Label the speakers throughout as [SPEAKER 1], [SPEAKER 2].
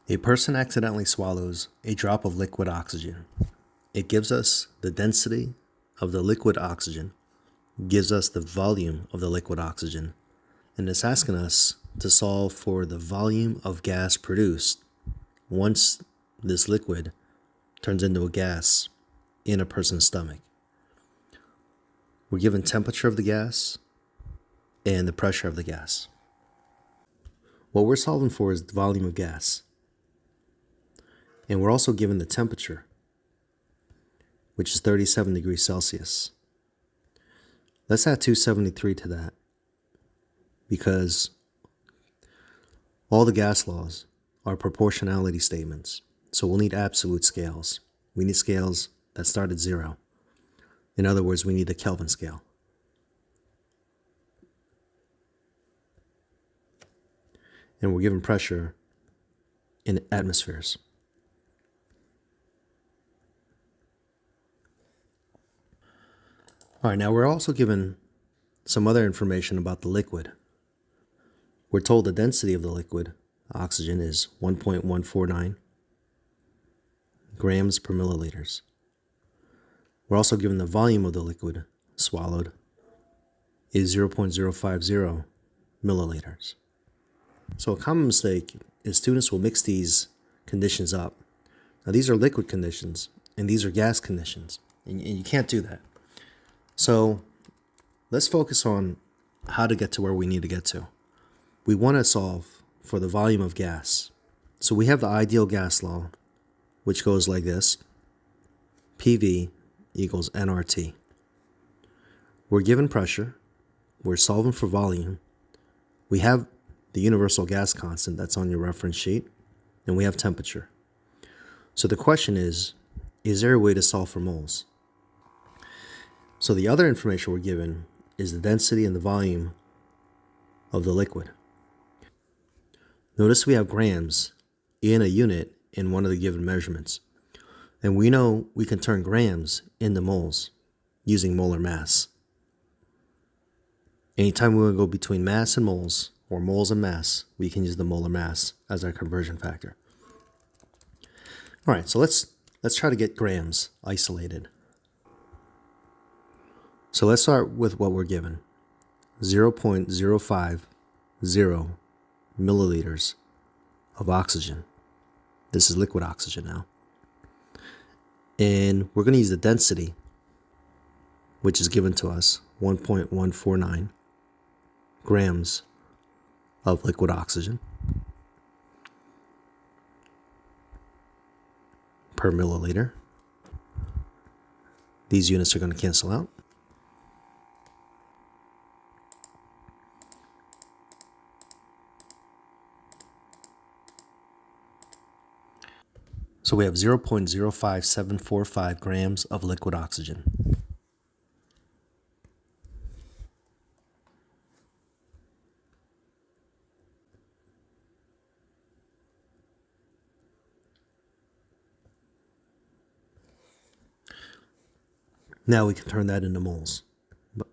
[SPEAKER 1] A person accidentally swallows a drop of liquid oxygen. It gives us the density of the liquid oxygen, gives us the volume of the liquid oxygen, and it's asking us to solve for the volume of gas produced once this liquid turns into a gas in a person's stomach. We're given temperature of the gas and the pressure of the gas. What we're solving for is the volume of gas. And we're also given the temperature, which is 37 degrees Celsius. Let's add 273 to that, because all the gas laws are proportionality statements. So we'll need absolute scales. We need scales that start at 0. In other words, we need the Kelvin scale. And we're given pressure in atmospheres. All right, now we're also given some other information about the liquid. We're told the density of the liquid oxygen is 1.149 grams per milliliters. We're also given the volume of the liquid swallowed is 0.050 milliliters. So a common mistake is students will mix these conditions up. Now these are liquid conditions and these are gas conditions, and you can't do that. So let's focus on how to get to where we need to get to. We want to solve for the volume of gas. So we have the ideal gas law, which goes like this: PV equals nRT. We're given pressure. We're solving for volume. We have the universal gas constant that's on your reference sheet, and we have temperature. So the question is there a way to solve for moles? So the other information we're given is the density and the volume of the liquid. Notice we have grams in a unit in one of the given measurements. And we know we can turn grams into moles using molar mass. Anytime we want to go between mass and moles, or moles and mass, we can use the molar mass as our conversion factor. All right, so let's try to get grams isolated. So let's start with what we're given: 0.050 milliliters of oxygen. This is liquid oxygen now. And we're going to use the density, which is given to us, 1.149 grams of liquid oxygen per milliliter. These units are going to cancel out. So we have 0.05745 grams of liquid oxygen. Now we can turn that into moles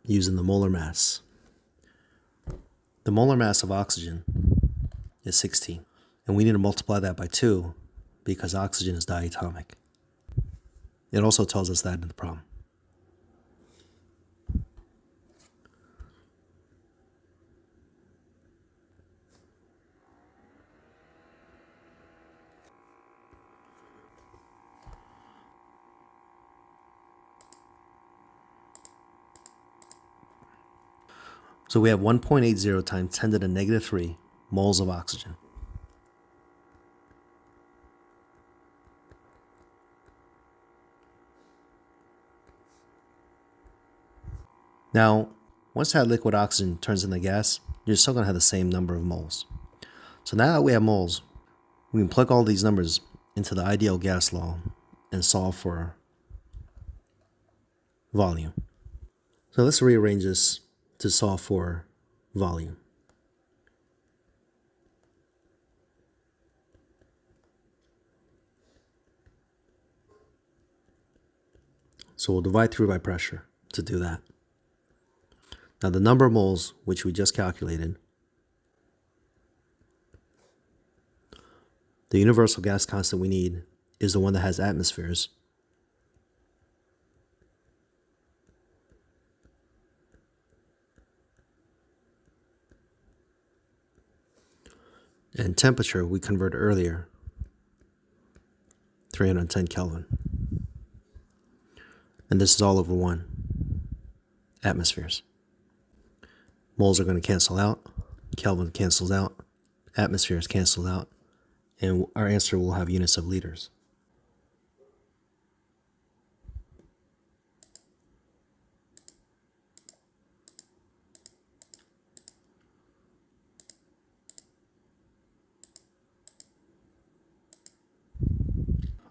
[SPEAKER 1] using the molar mass. The molar mass of oxygen is 16, and we need to multiply that by 2 because oxygen is diatomic. It also tells us that in the problem. So we have 1.80 times 10 to the negative 3 moles of oxygen. Now, once that liquid oxygen turns into gas, you're still going to have the same number of moles. So now that we have moles, we can plug all these numbers into the ideal gas law and solve for volume. So let's rearrange this to solve for volume. So we'll divide through by pressure to do that. Now the number of moles, which we just calculated, The universal gas constant we need is the one that has atmospheres. And temperature we converted earlier, 310 Kelvin. And this is all over 1, atmospheres. Moles are going to cancel out, Kelvin cancels out, atmospheres cancel out, and our answer will have units of liters.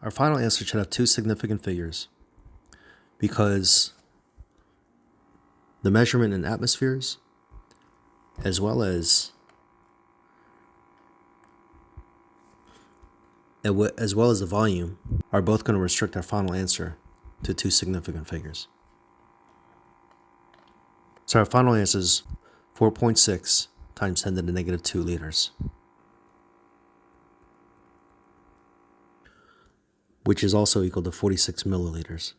[SPEAKER 1] Our final answer should have 2 significant figures because the measurement in atmospheres as well as the volume are both going to restrict our final answer to 2 significant figures. So our final answer is 4.6 times 10 to the negative 2 liters, which is also equal to 46 milliliters.